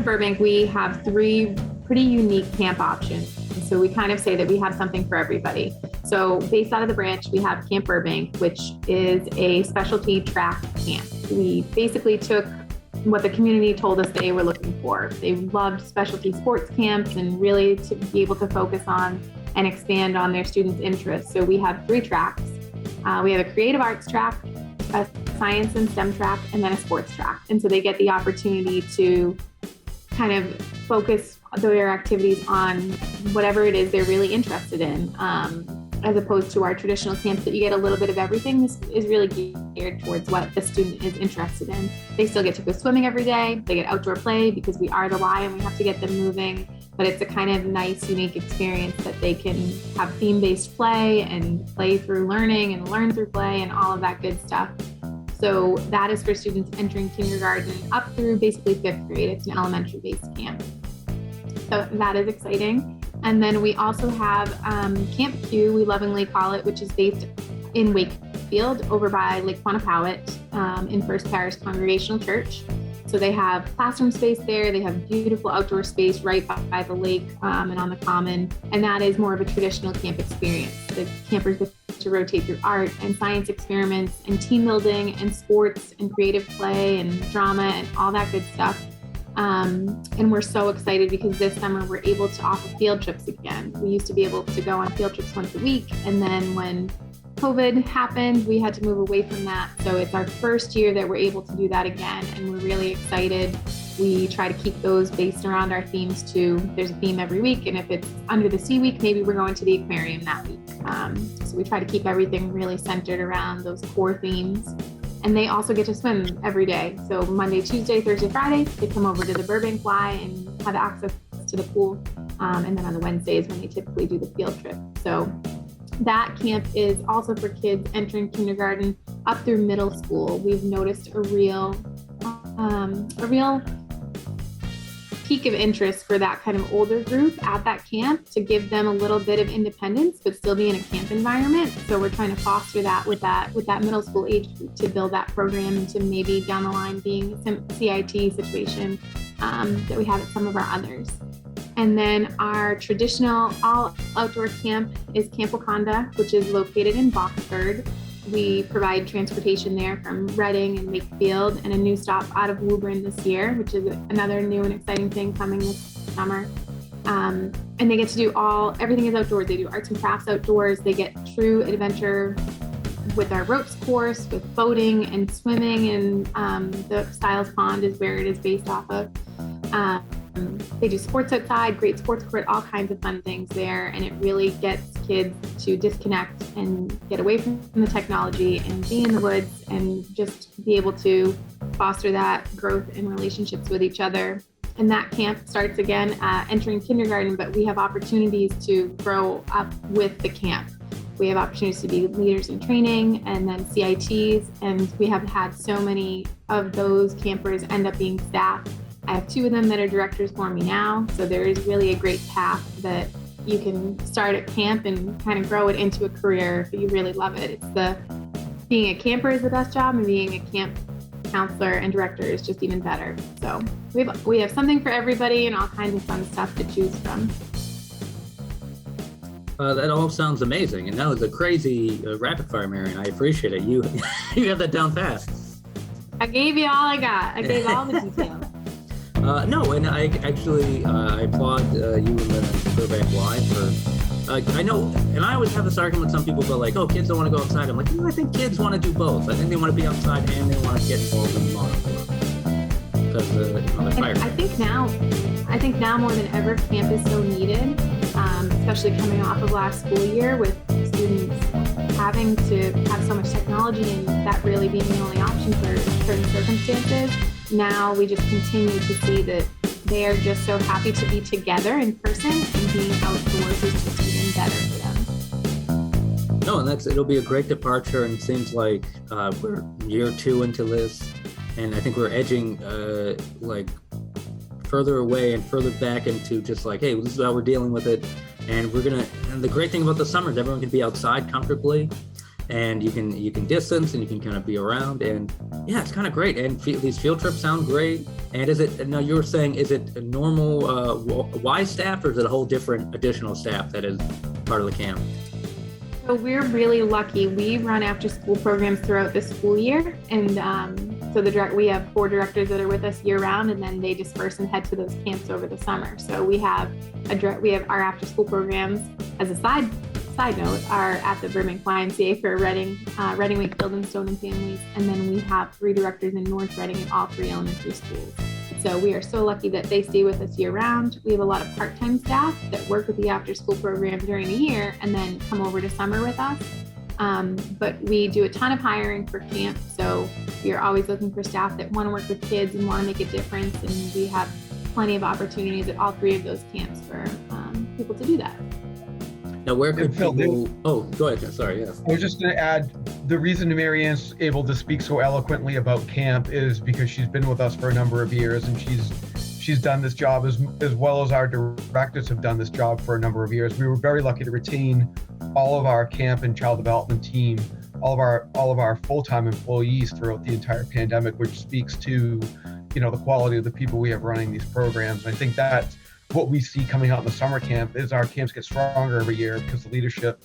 Burbank, we have three pretty unique camp options. So we kind of say that we have something for everybody. So based out of the branch, we have Camp Burbank, which is a specialty track camp. We basically took what the community told us they were looking for. They loved specialty sports camps and really to be able to focus on and expand on their students' interests. So we have three tracks. We have a creative arts track, a science and STEM track, and then a sports track. And so they get the opportunity to kind of focus their activities on whatever it is they're really interested in, as opposed to our traditional camps that you get a little bit of everything. This is really geared towards what the student is interested in. They still get to go swimming every day. They get outdoor play because we are the Y and we have to get them moving. But it's a kind of nice, unique experience that they can have theme-based play and play through learning and learn through play and all of that good stuff. So that is for students entering kindergarten up through basically fifth grade. It's an elementary-based camp. So that is exciting. And then we also have Camp Q, we lovingly call it, which is based in Wakefield over by Lake Quannapowitt in First Parish Congregational Church. So they have classroom space there. They have beautiful outdoor space right by the lake and on the common. And that is more of a traditional camp experience. The campers get to rotate through art and science experiments and team building and sports and creative play and drama and all that good stuff. And we're so excited because this summer we're able to offer field trips again. We used to be able to go on field trips once a week. And then when COVID happened, we had to move away from that. So it's our first year that we're able to do that again. And we're really excited. We try to keep those based around our themes too. There's a theme every week. And if it's under the sea week, maybe we're going to the aquarium that week. So we try to keep everything really centered around those core themes. And they also get to swim every day. So Monday, Tuesday, Thursday, Friday, they come over to the Burbank Y and have access to the pool. And then on the Wednesdays when they typically do the field trip. So that camp is also for kids entering kindergarten up through middle school. We've noticed a real peak of interest for that kind of older group at that camp to give them a little bit of independence, but still be in a camp environment. So we're trying to foster that with that middle school age group to build that program into maybe down the line being some CIT situation that we have at some of our others. And then our traditional all outdoor camp is Camp Wakanda, which is located in Boxford. We provide transportation there from Reading and Wakefield and a new stop out of Woburn this year, which is another new and exciting thing coming this summer. And they get to do everything is outdoors. They do arts and crafts outdoors. They get true adventure with our ropes course, with boating and swimming, and the Styles Pond is where it is based off of. They do sports outside, great sports court, all kinds of fun things there. And it really gets kids to disconnect and get away from the technology and be in the woods and just be able to foster that growth and relationships with each other. And that camp starts again entering kindergarten, but we have opportunities to grow up with the camp. We have opportunities to be leaders in training and then CITs. And we have had so many of those campers end up being staff. I have two of them that are directors for me now. So there is really a great path that you can start at camp and kind of grow it into a career if you really love it. Being a camper is the best job, and being a camp counselor and director is just even better. So we have something for everybody and all kinds of fun stuff to choose from. That all sounds amazing. And that was a crazy rapid fire, MaryAnn. I appreciate it. You got that down fast. I gave you all I got. I gave all the details. No, and I actually I applaud you and the Burbank Y for, I know, and I always have this argument with some people go like, oh, kids don't want to go outside. I'm like, I think kids want to do both. I think they want to be outside and they want to get involved in the lawn. Because, the fire. I think now more than ever, camp is so needed, especially coming off of last school year with students having to have so much technology and that really being the only option for certain circumstances. Now we just continue to see that they are just so happy to be together in person, and being outdoors is just even better for them. No, and it'll be a great departure, and it seems like we're year 2 into this, and I think we're edging like further away and further back into just like, hey, this is how we're dealing with it, and the great thing about the summer is everyone can be outside comfortably. and you can distance and you can kind of be around, and yeah, it's kind of great. And these field trips sound great. And is it, now you were saying, is it a normal Y staff, or is it a whole different additional staff that is part of the camp? So we're really lucky. We run after school programs throughout the school year. And so we have 4 directors that are with us year round, and then they disperse and head to those camps over the summer. So we have our after school programs, as a side note, are at the Burbank YMCA for Reading, Wakefield, and Stoneham families. And then we have 3 directors in North Reading at all 3 elementary schools. So we are so lucky that they stay with us year round. We have a lot of part-time staff that work with the after-school program during the year and then come over to summer with us. But we do a ton of hiring for camp. So we are always looking for staff that want to work with kids and want to make a difference. And we have plenty of opportunities at all 3 of those camps for people to do that. Now, where could Phil, people... Oh, go ahead. Sorry, yes. I was just going to add, the reason MaryAnn's able to speak so eloquently about camp is because she's been with us for a number of years, and she's done this job as well as our directors have done this job for a number of years. We were very lucky to retain all of our camp and child development team, all of our full-time employees throughout the entire pandemic, which speaks to, the quality of the people we have running these programs. And I think that's what we see coming out in the summer camp is our camps get stronger every year because the leadership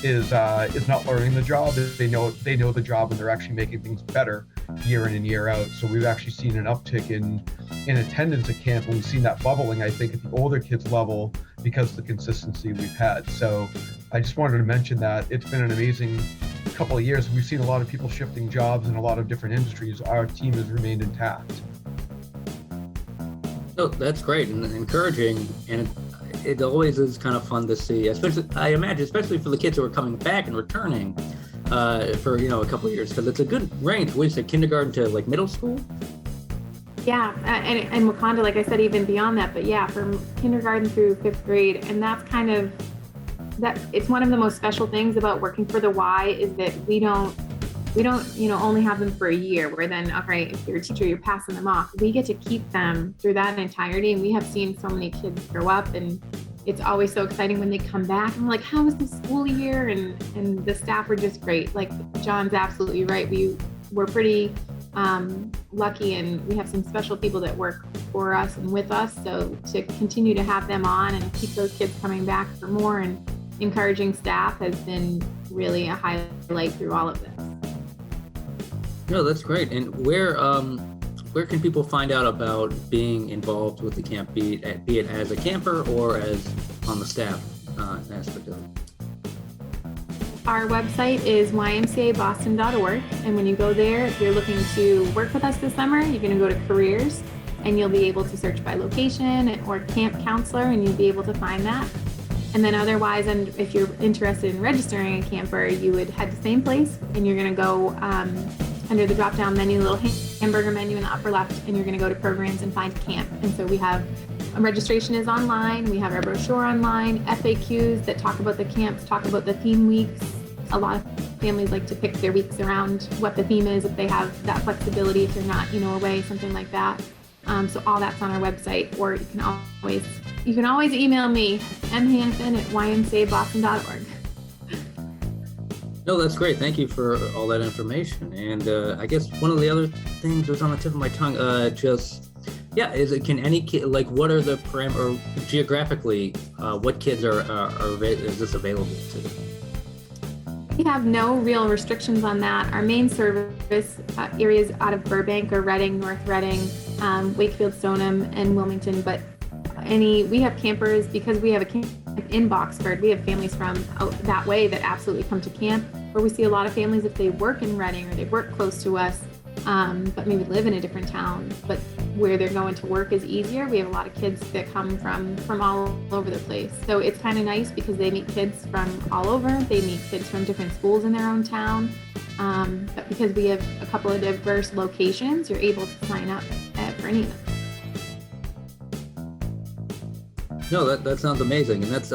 is not learning the job. They know the job, and they're actually making things better year in and year out. So we've actually seen an uptick in attendance at camp, and we've seen that bubbling, I think, at the older kids level because of the consistency we've had. So I just wanted to mention that it's been an amazing couple of years. We've seen a lot of people shifting jobs in a lot of different industries. Our team has remained intact. No, that's great and encouraging, and it always is kind of fun to see, especially, I imagine, especially for the kids who are coming back and returning for a couple of years, because it's a good range. What is it, kindergarten to like middle school? Yeah, and Wakanda, like I said, even beyond that, but yeah, from kindergarten through 5th grade, and that's kind of it's one of the most special things about working for the Y is that we don't only have them for a year, where then, okay, if you're a teacher, you're passing them off. We get to keep them through that entirety. And we have seen so many kids grow up, and it's always so exciting when they come back. I'm like, how was the school year? And the staff are just great. Like John's absolutely right. We're pretty lucky, and we have some special people that work for us and with us. So to continue to have them on and keep those kids coming back for more and encouraging staff has been really a highlight through all of this. No, that's great. And where can people find out about being involved with the camp, be it as a camper or as on the staff aspect of it? Our website is ymcaboston.org, and when you go there, if you're looking to work with us this summer, you're going to go to careers, and you'll be able to search by location or camp counselor, and you'll be able to find that. And then otherwise, and if you're interested in registering a camper, you would head to the same place, and you're going to go under the drop-down menu, little hamburger menu in the upper left, and you're going to go to programs and find camp. And so we have registration is online. We have our brochure online, FAQs that talk about the camps, talk about the theme weeks. A lot of families like to pick their weeks around what the theme is, if they have that flexibility, if they're not, away, something like that. So all that's on our website, or you can always email me, mhanifan@ymcaboston.org. No, that's great. Thank you for all that information. And I guess one of the other things was on the tip of my tongue, can any kid, like, what are the parameters, or geographically, what kids is this available to? We have no real restrictions on that. Our main service areas out of Burbank or Reading, North Reading, Wakefield, Stoneham, and Wilmington, but we have campers, because we have a camp in Boxford. We have families from out that way that absolutely come to camp, where we see a lot of families, if they work in Reading or they work close to us, but maybe live in a different town, but where they're going to work is easier. We have a lot of kids that come from all over the place. So it's kind of nice because they meet kids from all over. They meet kids from different schools in their own town. But because we have a couple of diverse locations, you're able to sign up for any of them. No, that sounds amazing, and that's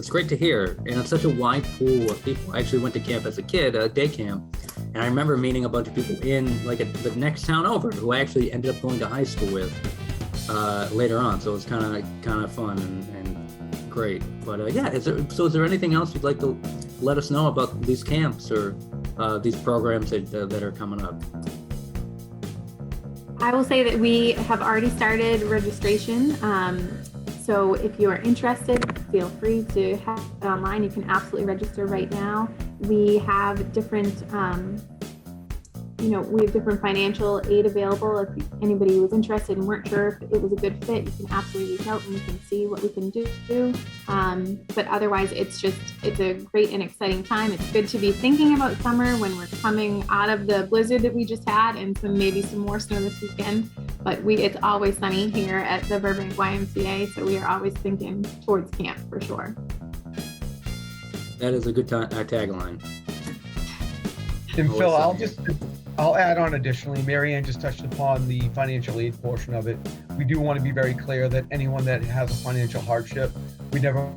great to hear. And it's such a wide pool of people. I actually went to camp as a kid, day camp, and I remember meeting a bunch of people in the next town over who I actually ended up going to high school with later on. So it was kind of fun and great. But is there anything else you'd like to let us know about these camps, or these programs that are coming up? I will say that we have already started registration. So if you are interested, feel free to head online. You can absolutely register right now. We have different, we have different financial aid available. If anybody was interested and weren't sure if it was a good fit, you can absolutely reach out and we can see what we can do. But otherwise, it's a great and exciting time. It's good to be thinking about summer when we're coming out of the blizzard that we just had and maybe some more snow this weekend. But it's always sunny here at the Burbank YMCA, so we are always thinking towards camp for sure. That is a good tagline. And Phil, I'll add on additionally, MaryAnn just touched upon the financial aid portion of it. We do want to be very clear that anyone that has a financial hardship, we never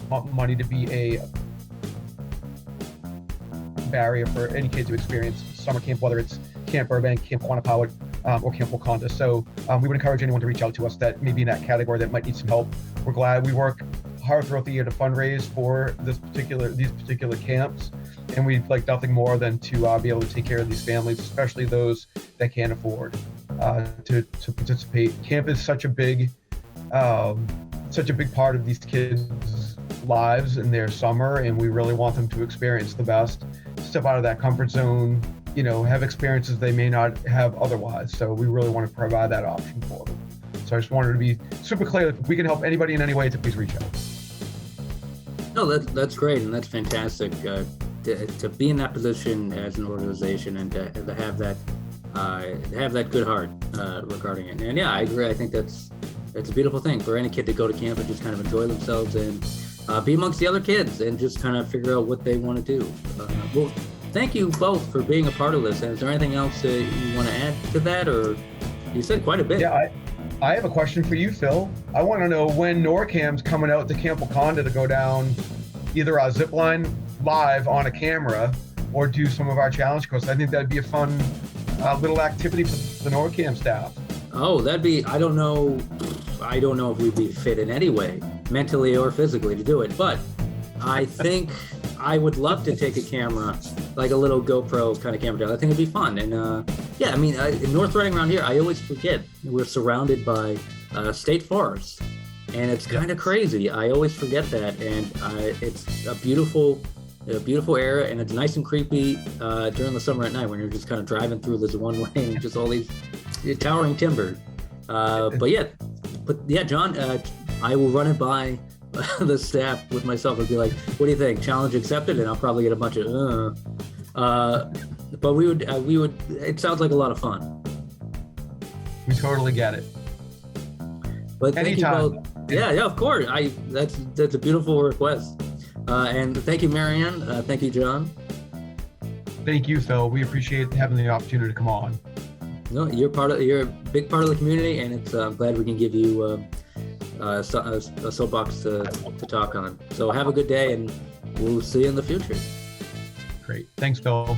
want money to be a barrier for any kid to experience summer camp, whether it's Camp Burbank, Camp Quannapowitt, or Camp Wakanda. So we would encourage anyone to reach out to us that may be in that category that might need some help. We're glad we work hard throughout the year to fundraise for these particular camps. And we'd like nothing more than to be able to take care of these families, especially those that can't afford to participate. Camp is such a big part of these kids' lives and their summer, and we really want them to experience the best, step out of that comfort zone, have experiences they may not have otherwise. So we really want to provide that option for them. So I just wanted to be super clear that if we can help anybody in any way, to please reach out. No, that's great, and that's fantastic. To be in that position as an organization and to have that good heart regarding it. And yeah, I agree. I think that's a beautiful thing for any kid to go to camp and just kind of enjoy themselves and be amongst the other kids and just kind of figure out what they want to do. Well, thank you both for being a part of this. And is there anything else that you want to add to that, or you said quite a bit? Yeah, I have a question for you, Phil. I want to know when NORCAM's coming out to Camp Wakanda to go down either a zip line live on a camera or do some of our challenge courses. I think that'd be a fun little activity for the NORCAM staff. Oh, I don't know if we'd be fit in any way, mentally or physically, to do it, but I think I would love to take a camera, like a little GoPro kind of camera. I think it'd be fun. And in North Reading around here, I always forget we're surrounded by state forests. And it's kind of crazy. I always forget that. And it's a beautiful area, and it's nice and creepy during the summer at night when you're just kind of driving through this one lane and just all these towering timber. But yeah, John, I will run it by the staff with myself and be like, what do you think? Challenge accepted? And I'll probably get a bunch of, but we would, it sounds like a lot of fun. We totally get it. But thank Anytime. you both. Yeah, of course. That's a beautiful request. And thank you, MaryAnn. Thank you, John. Thank you, Phil. We appreciate having the opportunity to come on. No, you're a big part of the community, and it's I'm glad we can give you a soapbox to talk on. So have a good day, and we'll see you in the future. Great. Thanks, Phil.